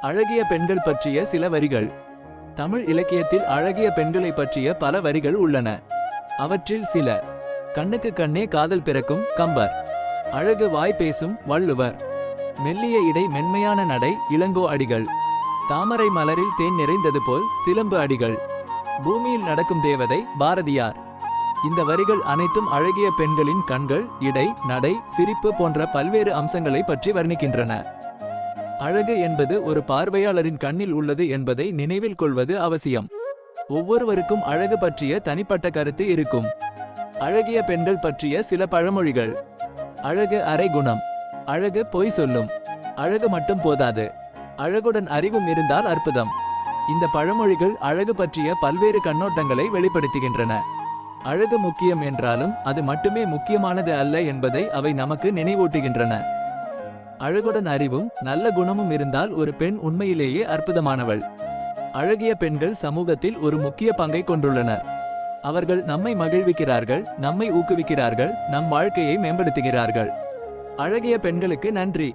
அழகிய பெண்கள் பற்றிய சில வரிகள். தமிழ் இலக்கியத்தில் அழகிய பெண்களை பற்றிய பல வரிகள் உள்ளன. அவற்றில் சில: கண்ணுக்கு கண்ணே காதல் பிறக்கும் கம்பர். அழகு வாய் பேசும் வள்ளுவர். மெல்லிய இடை மென்மையான நடை இளங்கோ அடிகள். தாமரை மலரில் தேன் நிறைந்தது போல் சிலம்பு அடிகள். பூமியில் நடக்கும் தேவதை பாரதியார். இந்த வரிகள் அனைத்தும் அழகிய பெண்களின் கண்கள், இடை, நடை, சிரிப்பு போன்ற பல்வேறு அம்சங்களை பற்றி வர்ணிக்கின்றன. அழகு என்பது ஒரு பார்வையாளரின் கண்ணில் உள்ளது என்பதை நினைவில் கொள்வது அவசியம். ஒவ்வொருவருக்கும் அழகு பற்றிய தனிப்பட்ட கருத்து இருக்கும். அழகிய பெண்கள் பற்றிய சில பழமொழிகள். அழகு அரை குணம். அழகு பொய் சொல்லும். அழகு மட்டும் போதாது, அழகுடன் அறிவும் இருந்தால் அற்புதம். இந்த பழமொழிகள் அழகு பற்றிய பல்வேறு கண்ணோட்டங்களை வெளிப்படுத்துகின்றன. அழகு முக்கியம் என்றாலும் அது மட்டுமே முக்கியமானது அல்ல என்பதை அவை நமக்கு நினைவூட்டுகின்றன. அழகுடன் அறிவும் நல்ல குணமும் இருந்தால் ஒரு பெண் உண்மையிலேயே அற்புதமானவள். அழகிய பெண்கள் சமூகத்தில் ஒரு முக்கிய பங்கை கொண்டுள்ளனர். அவர்கள் நம்மை மகிழ்விக்கிறார்கள், நம்மை ஊக்குவிக்கிறார்கள், நம் வாழ்க்கையை மேம்படுத்துகிறார்கள். அழகிய பெண்களுக்கு நன்றி.